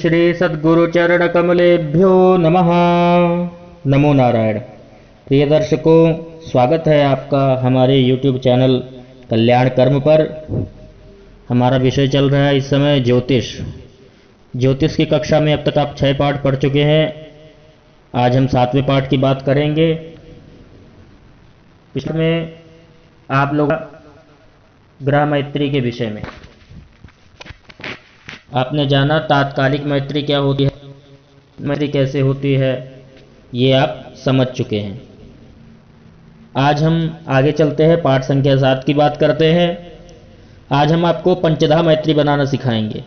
श्री सद्गुरुचरणकमलेभ्यो नमः। नमो नारायण। प्रिय दर्शकों, स्वागत है आपका हमारे YouTube चैनल कल्याण कर्म पर। हमारा विषय चल रहा है इस समय ज्योतिष। ज्योतिष की कक्षा में अब तक आप 6 पाठ पढ़ चुके हैं। आज हम 7वें पाठ की बात करेंगे। इसमें आप लोग ग्रह मैत्री के विषय में आपने जाना तात्कालिक मैत्री क्या होती है, मैत्री कैसे होती है, ये आप समझ चुके हैं। आज हम आगे चलते हैं, पाठ संख्या 7 की बात करते हैं। आज हम आपको पंचधा मैत्री बनाना सिखाएंगे।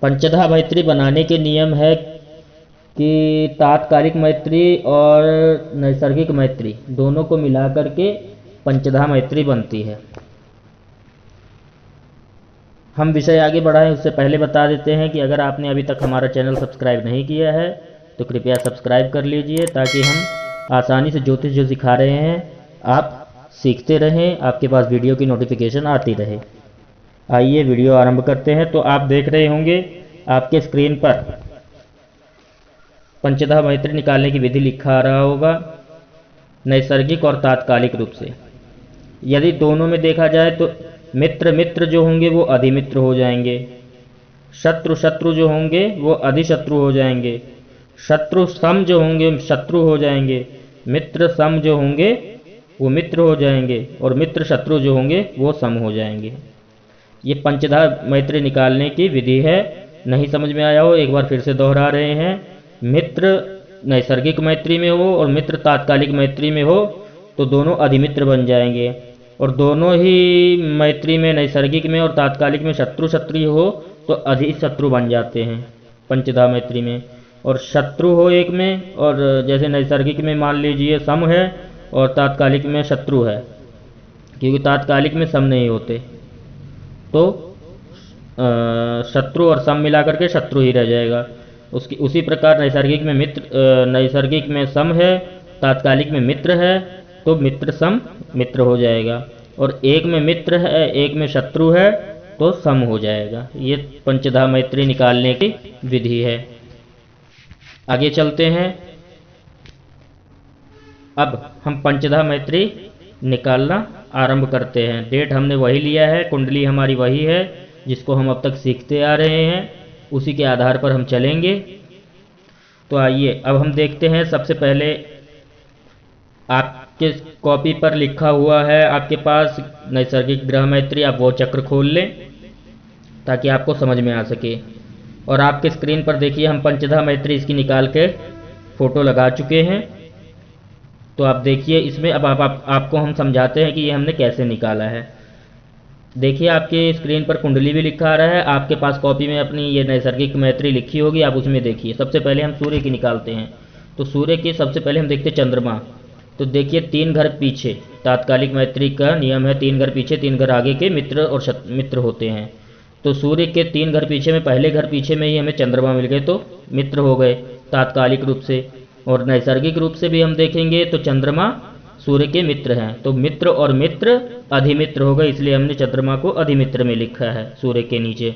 पंचधा मैत्री बनाने के नियम है कि तात्कालिक मैत्री और नैसर्गिक मैत्री दोनों को मिलाकर के पंचधा मैत्री बनती है। हम विषय आगे बढ़ाएं उससे पहले बता देते हैं कि अगर आपने अभी तक हमारा चैनल सब्सक्राइब नहीं किया है तो कृपया सब्सक्राइब कर लीजिए, ताकि हम आसानी से ज्योतिष जो सिखा रहे हैं आप सीखते रहें, आपके पास वीडियो की नोटिफिकेशन आती रहे। आइए वीडियो आरंभ करते हैं। तो आप देख रहे होंगे आपके स्क्रीन पर पंचधा मैत्री निकालने की विधि लिखा आ रहा होगा, नैसर्गिक और तात्कालिक रूप से। यदि दोनों में देखा जाए तो मित्र मित्र जो होंगे वो अधिमित्र हो जाएंगे, शत्रु शत्रु जो होंगे वो अधिशत्रु हो जाएंगे, शत्रु सम जो होंगे शत्रु हो जाएंगे, मित्र सम जो होंगे वो मित्र हो जाएंगे, और मित्र शत्रु जो होंगे वो सम हो जाएंगे। ये पंचधा मैत्री निकालने की विधि है। नहीं समझ में आया हो एक बार फिर से दोहरा रहे हैं। मित्र नैसर्गिक मैत्री में हो और मित्र तात्कालिक मैत्री में हो तो दोनों अधिमित्र बन जाएंगे, और दोनों ही मैत्री में नैसर्गिक में और तात्कालिक में शत्रु शत्रु हो तो अधिशत्रु बन जाते हैं पंचधा मैत्री में। और शत्रु हो एक में, और जैसे नैसर्गिक में मान लीजिए सम है और तात्कालिक में शत्रु है, क्योंकि तात्कालिक में सम नहीं होते, तो शत्रु और सम मिलाकर के शत्रु ही रह जाएगा। उसी प्रकार नैसर्गिक में नैसर्गिक में सम है, तात्कालिक में मित्र है, तो मित्र सम मित्र हो जाएगा, और एक में मित्र है एक में शत्रु है तो सम हो जाएगा। ये पंचधा मैत्री निकालने की विधि है। आगे चलते हैं। अब हम पंचधा मैत्री निकालना आरंभ करते हैं। डेट हमने वही लिया है, कुंडली हमारी वही है जिसको हम अब तक सीखते आ रहे हैं, उसी के आधार पर हम चलेंगे। तो आइए अब हम देखते हैं। सबसे पहले आपके कॉपी पर लिखा हुआ है आपके पास नैसर्गिक ग्रह मैत्री, आप वो चक्र खोल लें ताकि आपको समझ में आ सके। और आपके स्क्रीन पर देखिए हम पंचधा मैत्री इसकी निकाल के फोटो लगा चुके हैं। तो आप देखिए इसमें अब आपको हम समझाते हैं कि ये हमने कैसे निकाला है। देखिए आपके स्क्रीन पर कुंडली भी लिखा आ रहा है, आपके पास कॉपी में अपनी ये नैसर्गिक मैत्री लिखी होगी, आप उसमें देखिए। सबसे पहले हम सूर्य की निकालते हैं। तो सूर्य की सबसे पहले हम देखते हैं चंद्रमा। तो देखिए 3 घर पीछे, तात्कालिक मैत्री का नियम है 3 घर पीछे 3 घर आगे के मित्र और मित्र होते हैं। तो सूर्य के 3 घर पीछे में, पहले घर पीछे में ही हमें चंद्रमा मिल गए तो मित्र हो गए तात्कालिक रूप से। और नैसर्गिक रूप से भी हम देखेंगे तो चंद्रमा सूर्य के मित्र हैं, तो मित्र और मित्र अधिमित्र हो गए, इसलिए हमने चंद्रमा को अधिमित्र में लिखा है सूर्य के नीचे।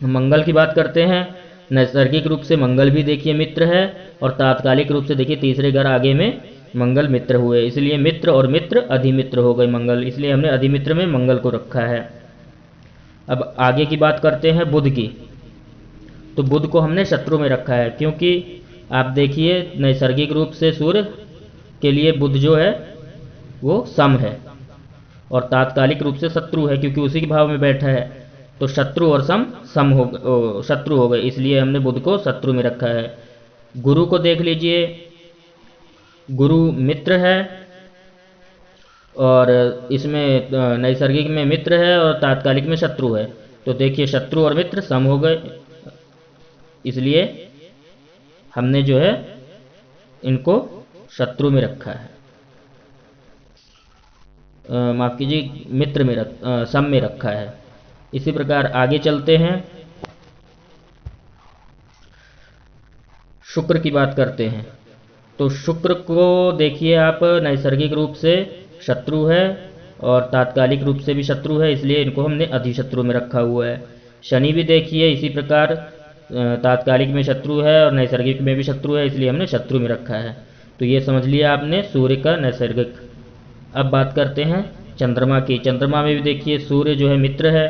मंगल की बात करते हैं। नैसर्गिक रूप से मंगल भी देखिए मित्र है, और तात्कालिक रूप से देखिए तीसरे घर आगे में मंगल मित्र हुए, इसलिए मित्र और मित्र अधिमित्र हो गए मंगल, इसलिए हमने अधिमित्र में मंगल को रखा है। अब आगे की बात करते हैं बुध की। तो बुध को हमने शत्रु में रखा है, क्योंकि आप देखिए नैसर्गिक रूप से सूर्य के लिए बुध जो है वो सम है, और तात्कालिक रूप से शत्रु है क्योंकि उसी के भाव में बैठा है। तो शत्रु और सम शत्रु हो गए, इसलिए हमने बुध को शत्रु में रखा है। गुरु को देख लीजिए, गुरु मित्र है, और इसमें नैसर्गिक में मित्र है और तात्कालिक में शत्रु है। तो देखिए शत्रु और मित्र सम हो गए, इसलिए हमने जो है इनको शत्रु में रखा है, माफ कीजिए मित्र में सम में रखा है। इसी प्रकार आगे चलते हैं। शुक्र की बात करते हैं। तो शुक्र को देखिए आप नैसर्गिक रूप से शत्रु है और तात्कालिक रूप से भी शत्रु है, इसलिए इनको हमने अधिशत्रु में रखा हुआ है। शनि भी देखिए इसी प्रकार तात्कालिक में शत्रु है और नैसर्गिक में भी शत्रु है, इसलिए हमने शत्रु में रखा है। तो ये समझ लिया आपने सूर्य का नैसर्गिक। अब बात करते हैं चंद्रमा की। चंद्रमा में भी देखिए सूर्य जो है मित्र है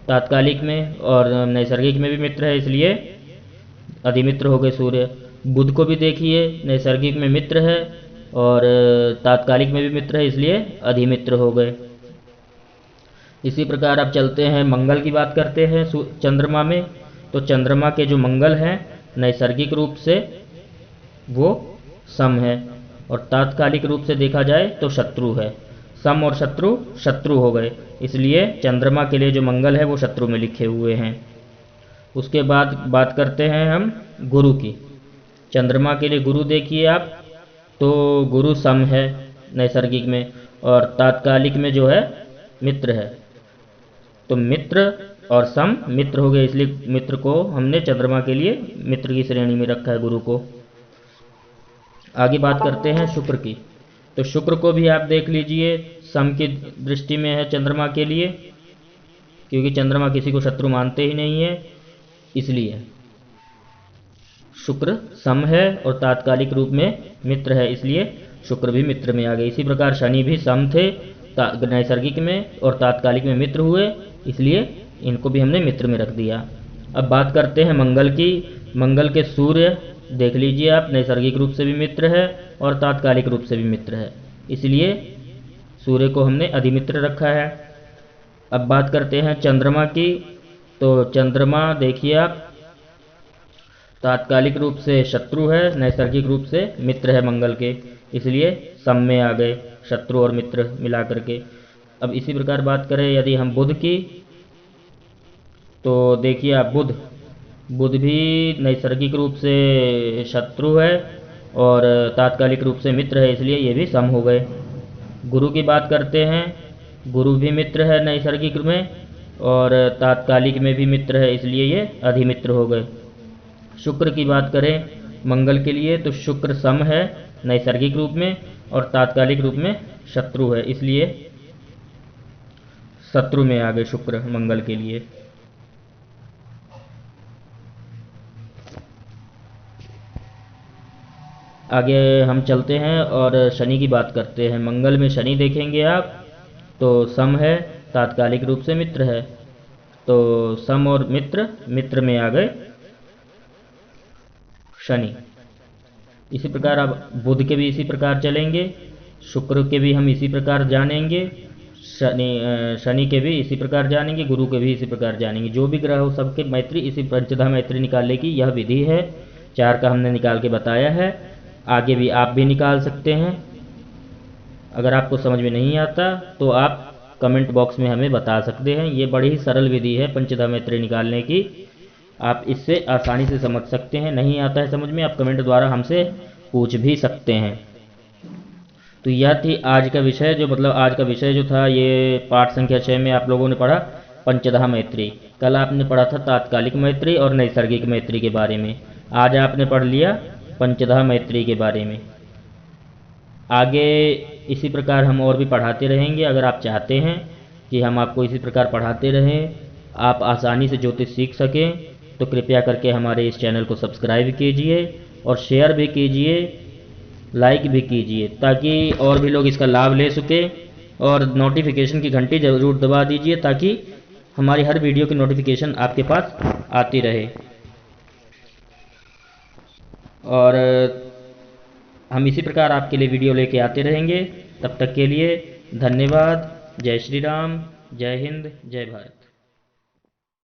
तात्कालिक में, और नैसर्गिक में भी मित्र है, इसलिए अधिमित्र हो गए सूर्य। बुध को भी देखिए नैसर्गिक में मित्र है और तात्कालिक में भी मित्र है, इसलिए अधिमित्र हो गए। इसी प्रकार अब चलते हैं मंगल की बात करते हैं चंद्रमा में। तो चंद्रमा के जो मंगल हैं नैसर्गिक रूप से वो सम है और तात्कालिक रूप से देखा जाए तो शत्रु है। सम और शत्रु शत्रु हो गए, इसलिए चंद्रमा के लिए जो मंगल है वो शत्रु में लिखे हुए हैं। उसके बाद बात करते हैं हम गुरु की। चंद्रमा के लिए गुरु देखिए आप, तो गुरु सम है नैसर्गिक में और तात्कालिक में जो है मित्र है। तो मित्र और सम मित्र हो गए, इसलिए मित्र को हमने चंद्रमा के लिए मित्र की श्रेणी में रखा है गुरु को। आगे बात करते हैं शुक्र की। तो शुक्र को भी आप देख लीजिए सम की दृष्टि में है चंद्रमा के लिए, क्योंकि चंद्रमा किसी को शत्रु मानते ही नहीं है, इसलिए शुक्र सम है और तात्कालिक रूप में मित्र है, इसलिए शुक्र भी मित्र में आ गए। इसी प्रकार शनि भी सम थे नैसर्गिक में और तात्कालिक में मित्र हुए, इसलिए इनको भी हमने मित्र में रख दिया। अब बात करते हैं मंगल की। मंगल के सूर्य देख लीजिए आप, नैसर्गिक रूप से भी मित्र है और तात्कालिक रूप से भी मित्र है, इसलिए सूर्य को हमने अधिमित्र रखा है। अब बात करते हैं चंद्रमा की। तो चंद्रमा देखिए आप, तात्कालिक रूप से शत्रु है, नैसर्गिक रूप से मित्र है मंगल के, इसलिए सम में आ गए शत्रु और मित्र मिला करके। अब इसी प्रकार बात करें यदि हम बुध की, तो देखिए आप बुध भी नैसर्गिक रूप से शत्रु है और तात्कालिक रूप से मित्र है, इसलिए ये भी सम हो गए। गुरु की बात करते हैं, गुरु भी मित्र है नैसर्गिक में और तात्कालिक में भी मित्र है, इसलिए ये अधिमित्र हो गए। शुक्र की बात करें मंगल के लिए, तो शुक्र सम है नैसर्गिक रूप में और तात्कालिक रूप में शत्रु है, इसलिए शत्रु में आ गए शुक्र मंगल के लिए। आगे हम चलते हैं और शनि की बात करते हैं। मंगल में शनि देखेंगे आप, तो सम है, तात्कालिक रूप से मित्र है, तो सम और मित्र में आ गए शनि। इसी प्रकार अब बुध के भी इसी प्रकार चलेंगे, शुक्र के भी हम इसी प्रकार जानेंगे, शनि के भी इसी प्रकार जानेंगे, गुरु के भी इसी प्रकार जानेंगे। जो भी ग्रह हो सबके मैत्री, इसी पंचधा मैत्री निकालने की यह विधि है। 4 का हमने निकाल के बताया है, आगे भी आप भी निकाल सकते हैं। अगर आपको समझ में नहीं आता तो आप कमेंट बॉक्स में हमें बता सकते हैं। ये बड़ी ही सरल विधि है पंचधा मैत्री निकालने की, आप इससे आसानी से समझ सकते हैं। नहीं आता है समझ में, आप कमेंट द्वारा हमसे पूछ भी सकते हैं। तो यह थी आज का विषय, आज का विषय जो था ये पाठ संख्या 6 में आप लोगों ने पढ़ा पंचधा मैत्री। कल आपने पढ़ा था तात्कालिक मैत्री और नैसर्गिक मैत्री के बारे में, आज आपने पढ़ लिया पंचधा मैत्री के बारे में। आगे इसी प्रकार हम और भी पढ़ाते रहेंगे। अगर आप चाहते हैं कि हम आपको इसी प्रकार पढ़ाते रहें, आप आसानी से ज्योतिष सीख सकें, तो कृपया करके हमारे इस चैनल को सब्सक्राइब कीजिए और शेयर भी कीजिए, लाइक भी कीजिए, ताकि और भी लोग इसका लाभ ले सकें। और नोटिफिकेशन की घंटी ज़रूर दबा दीजिए ताकि हमारी हर वीडियो की नोटिफिकेशन आपके पास आती रहे। और हम इसी प्रकार आपके लिए वीडियो लेके आते रहेंगे। तब तक के लिए धन्यवाद। जय श्री राम, जय हिंद, जय भारत।